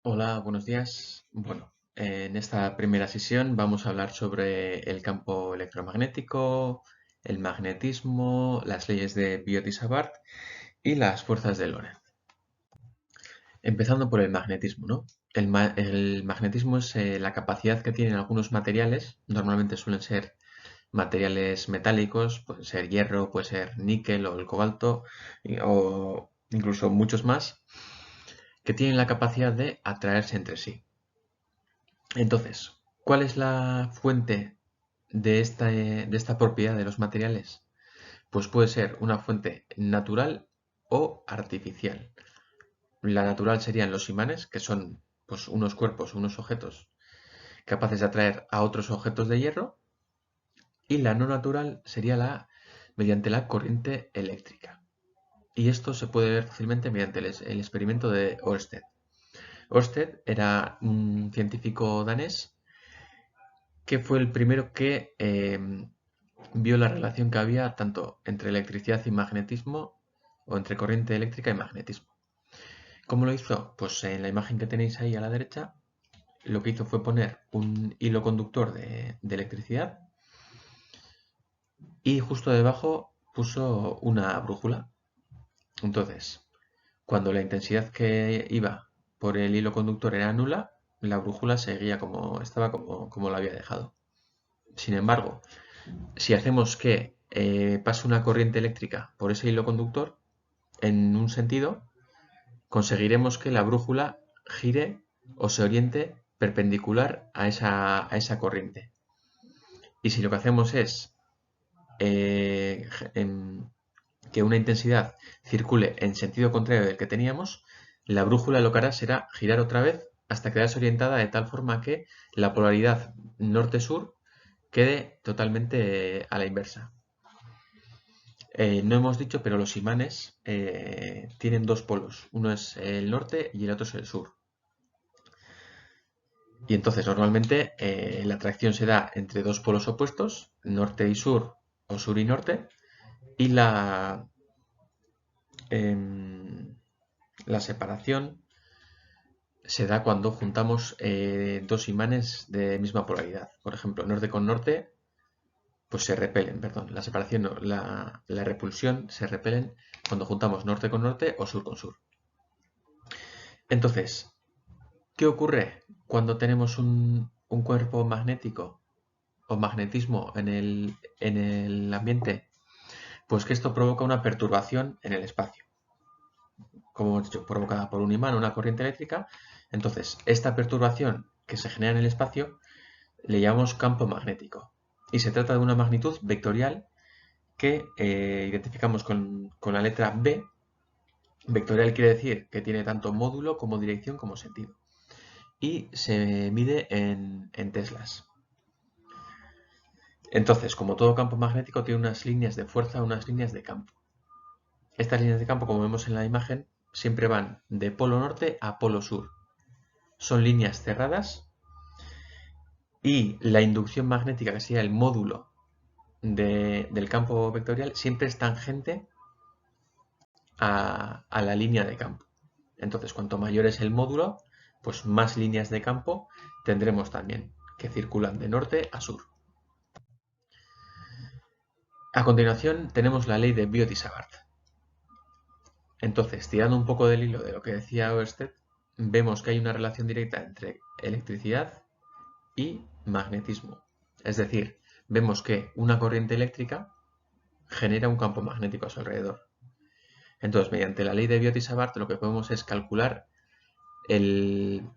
Hola, buenos días. Bueno, en esta primera sesión vamos a hablar sobre el campo electromagnético, el magnetismo, las leyes de Biot-Savart y las fuerzas de Lorentz. Empezando por el magnetismo, ¿no? El magnetismo es la capacidad que tienen algunos materiales, normalmente suelen ser materiales metálicos, puede ser hierro, puede ser níquel o el cobalto, o incluso muchos más, que tienen la capacidad de atraerse entre sí. Entonces, ¿cuál es la fuente de esta propiedad de los materiales? Pues puede ser una fuente natural o artificial. La natural serían los imanes, que son pues, unos cuerpos, unos objetos capaces de atraer a otros objetos de hierro, y la no natural sería mediante la corriente eléctrica. Y esto se puede ver fácilmente mediante el experimento de Ørsted. Ørsted era un científico danés que fue el primero que vio la relación que había tanto entre electricidad y magnetismo o entre corriente eléctrica y magnetismo. ¿Cómo lo hizo? Pues en la imagen que tenéis ahí a la derecha, lo que hizo fue poner un hilo conductor de electricidad y justo debajo puso una brújula. Entonces, cuando la intensidad que iba por el hilo conductor era nula, la brújula seguía como estaba, como la había dejado. Sin embargo, si hacemos que pase una corriente eléctrica por ese hilo conductor en un sentido, conseguiremos que la brújula gire o se oriente perpendicular a esa corriente. Y si lo que hacemos es eh, que una intensidad circule en sentido contrario del que teníamos, la brújula lo que hará será girar otra vez hasta quedarse orientada de tal forma que la polaridad norte-sur quede totalmente a la inversa. No hemos dicho, pero los imanes tienen dos polos. Uno es el norte y el otro es el sur. Y entonces normalmente la atracción se da entre dos polos opuestos, norte y sur o sur y norte, y em, la separación se da cuando juntamos dos imanes de misma polaridad. Por ejemplo, norte con norte, pues se repelen, perdón, la separación, no, la repulsión se repelen cuando juntamos norte con norte o sur con sur. Entonces, ¿qué ocurre cuando tenemos un cuerpo magnético o magnetismo en el ambiente? Pues que esto provoca una perturbación en el espacio, como hemos dicho, provocada por un imán o una corriente eléctrica. Entonces, esta perturbación que se genera en el espacio le llamamos campo magnético. Y se trata de una magnitud vectorial que identificamos con la letra B. Vectorial quiere decir que tiene tanto módulo como dirección como sentido. Y se mide en teslas. Entonces, como todo campo magnético, tiene unas líneas de fuerza, unas líneas de campo. Estas líneas de campo, como vemos en la imagen, siempre van de polo norte a polo sur. Son líneas cerradas y la inducción magnética, que sería el módulo del campo vectorial, siempre es tangente a la línea de campo. Entonces, cuanto mayor es el módulo, pues más líneas de campo tendremos también, que circulan de norte a sur. A continuación tenemos la ley de Biot-Savart. Entonces, tirando un poco del hilo de lo que decía Ørsted, vemos que hay una relación directa entre electricidad y magnetismo. Es decir, vemos que una corriente eléctrica genera un campo magnético a su alrededor. Entonces, mediante la ley de Biot-Savart lo que podemos es calcular el,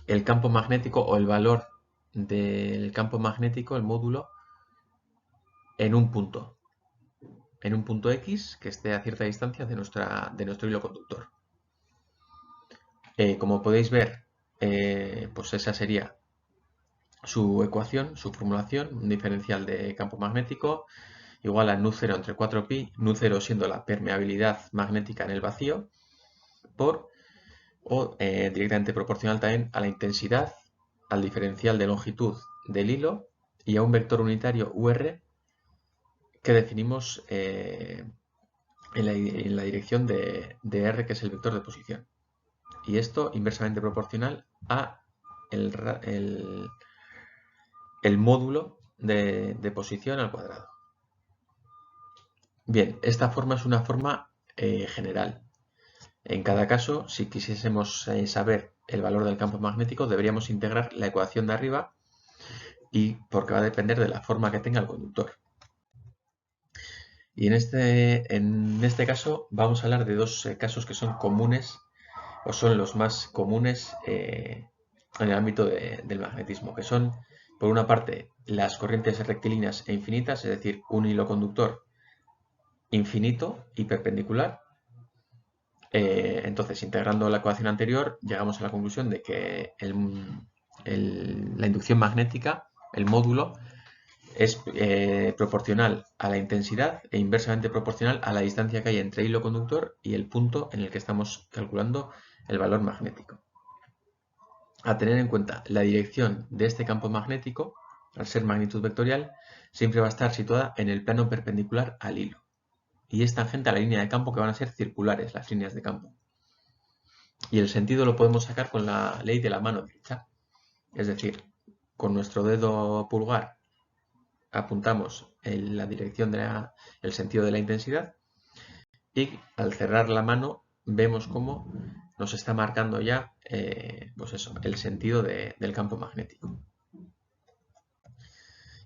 el campo magnético o el valor del campo magnético, el módulo, en un punto X que esté a cierta distancia de nuestro hilo conductor. Como podéis ver, pues esa sería su ecuación, su formulación, un diferencial de campo magnético igual a nu0 entre 4pi, nu0 siendo la permeabilidad magnética en el vacío, o directamente proporcional también a la intensidad, al diferencial de longitud del hilo y a un vector unitario UR que definimos en la dirección de R, que es el vector de posición. y esto inversamente proporcional a el módulo de posición al cuadrado. Bien, esta forma es una forma general. En cada caso, si quisiésemos saber el valor del campo magnético, deberíamos integrar la ecuación de arriba, y porque va a depender de la forma que tenga el conductor. Y en este caso vamos a hablar de dos casos que son comunes, o son los más comunes en el ámbito del magnetismo, que son, por una parte, las corrientes rectilíneas e infinitas, es decir, un hilo conductor infinito y perpendicular. Entonces, integrando la ecuación anterior, llegamos a la conclusión de que la inducción magnética, el módulo, es proporcional a la intensidad e inversamente proporcional a la distancia que hay entre hilo conductor y el punto en el que estamos calculando el valor magnético. A tener en cuenta, la dirección de este campo magnético, al ser magnitud vectorial, siempre va a estar situada en el plano perpendicular al hilo, y es tangente a la línea de campo, que van a ser circulares las líneas de campo. Y el sentido lo podemos sacar con la ley de la mano derecha, es decir, con nuestro dedo pulgar apuntamos en la dirección el sentido de la intensidad, y al cerrar la mano vemos cómo nos está marcando ya pues eso, el sentido del campo magnético.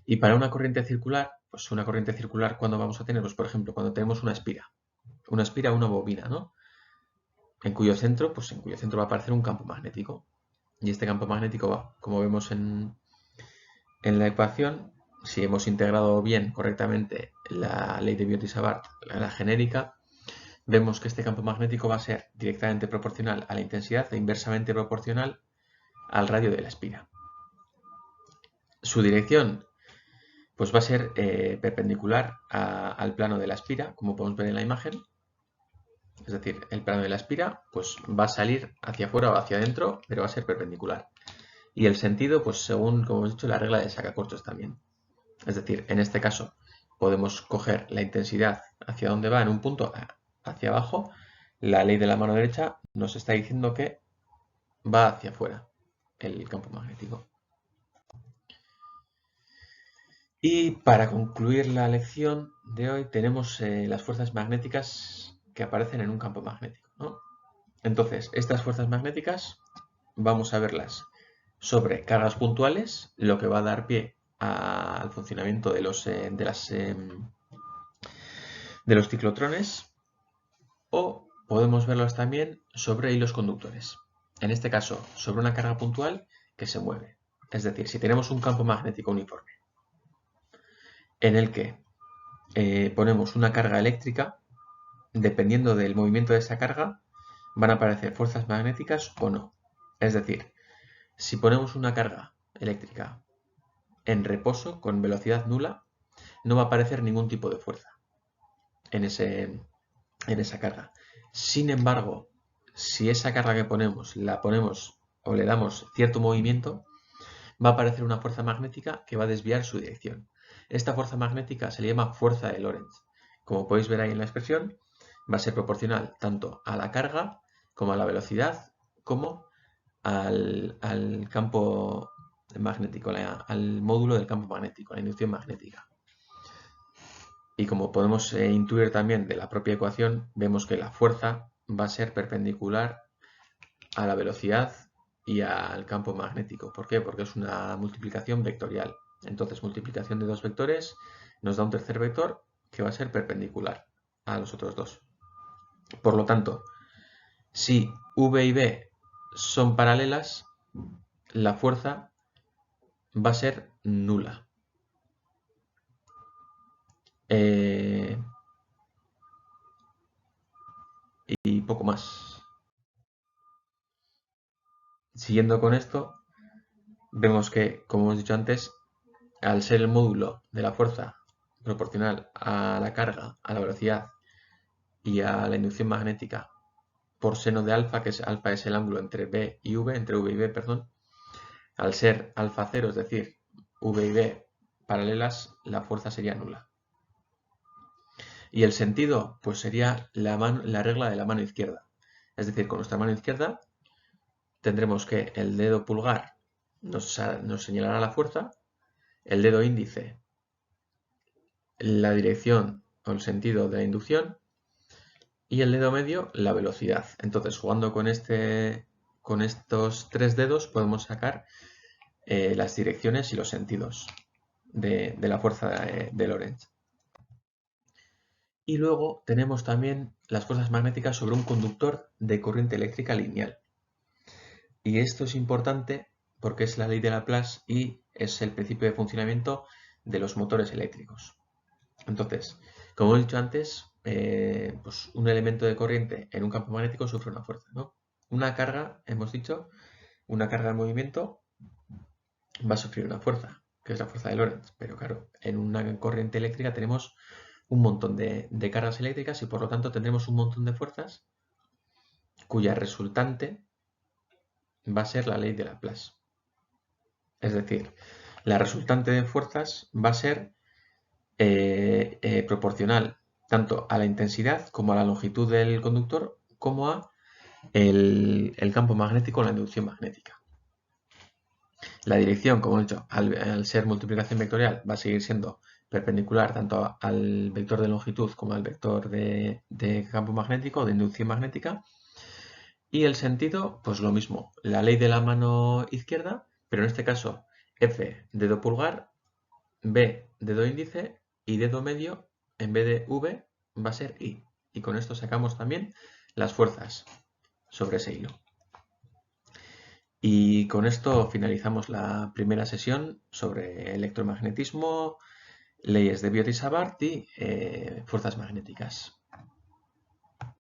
Y para una corriente circular, pues una corriente circular, ¿cuándo vamos a tener? Pues por ejemplo, cuando tenemos una espira o una bobina, ¿no? En cuyo centro va a aparecer un campo magnético. Y este campo magnético va, como vemos en la ecuación, si hemos integrado bien, correctamente, la ley de Biot-Savart, la genérica, vemos que este campo magnético va a ser directamente proporcional a la intensidad e inversamente proporcional al radio de la espira. Su dirección, pues va a ser perpendicular al plano de la espira, como podemos ver en la imagen. Es decir, el plano de la espira pues va a salir hacia afuera o hacia adentro, pero va a ser perpendicular. Y el sentido, pues según, como hemos dicho, la regla de sacacorchos también. Es decir, en este caso podemos coger la intensidad hacia dónde va en un punto hacia abajo. La ley de la mano derecha nos está diciendo que va hacia afuera el campo magnético. Y para concluir la lección de hoy tenemos las fuerzas magnéticas que aparecen en un campo magnético, ¿no? Entonces, estas fuerzas magnéticas vamos a verlas sobre cargas puntuales, lo que va a dar pie al funcionamiento de los ciclotrones, o podemos verlas también sobre hilos conductores. En este caso, sobre una carga puntual que se mueve. Es decir, si tenemos un campo magnético uniforme en el que ponemos una carga eléctrica, dependiendo del movimiento de esa carga, van a aparecer fuerzas magnéticas o no. Es decir, si ponemos una carga eléctrica en reposo con velocidad nula, no va a aparecer ningún tipo de fuerza en esa carga. Sin embargo, si esa carga que ponemos la ponemos o le damos cierto movimiento, va a aparecer una fuerza magnética que va a desviar su dirección. Esta fuerza magnética se le llama fuerza de Lorentz. Como podéis ver ahí en la expresión, va a ser proporcional tanto a la carga como a la velocidad, como al campo magnético, al módulo del campo magnético, la inducción magnética. Y como podemos intuir también de la propia ecuación, vemos que la fuerza va a ser perpendicular a la velocidad y al campo magnético. ¿Por qué? Porque es una multiplicación vectorial. Entonces, multiplicación de dos vectores nos da un tercer vector que va a ser perpendicular a los otros dos. Por lo tanto, si V y B son paralelas, la fuerza va a ser nula. Y poco más. Siguiendo con esto, vemos que, como hemos dicho antes, al ser el módulo de la fuerza proporcional a la carga, a la velocidad y a la inducción magnética por seno de alfa, que es alfa es el ángulo entre B y V, entre V y B, perdón, al ser alfa 0, es decir, V y B paralelas, la fuerza sería nula. Y el sentido, pues sería la regla de la mano izquierda. Es decir, con nuestra mano izquierda tendremos que el dedo pulgar nos señalará la fuerza, el dedo índice la dirección o el sentido de la inducción y el dedo medio la velocidad. Entonces, jugando con estos 3 dedos podemos sacar las direcciones y los sentidos de la fuerza de Lorentz. Y luego tenemos también las fuerzas magnéticas sobre un conductor de corriente eléctrica lineal. Y esto es importante porque es la ley de Laplace y es el principio de funcionamiento de los motores eléctricos. Entonces, como he dicho antes, pues un elemento de corriente en un campo magnético sufre una fuerza, ¿no? Una carga, hemos dicho, una carga en movimiento va a sufrir una fuerza, que es la fuerza de Lorentz. Pero claro, en una corriente eléctrica tenemos un montón de cargas eléctricas y por lo tanto tendremos un montón de fuerzas cuya resultante va a ser la ley de Laplace. Es decir, la resultante de fuerzas va a ser proporcional tanto a la intensidad como a la longitud del conductor como a el campo magnético o la inducción magnética. La dirección, como he dicho, al ser multiplicación vectorial va a seguir siendo perpendicular tanto al vector de longitud como al vector de campo magnético o de inducción magnética. Y el sentido, pues lo mismo, la ley de la mano izquierda, pero en este caso F, dedo pulgar, B, dedo índice y dedo medio, en vez de V, va a ser I. Y con esto sacamos también las fuerzas sobre ese hilo. Y con esto finalizamos la primera sesión sobre electromagnetismo, leyes de Biot y Savart y fuerzas magnéticas.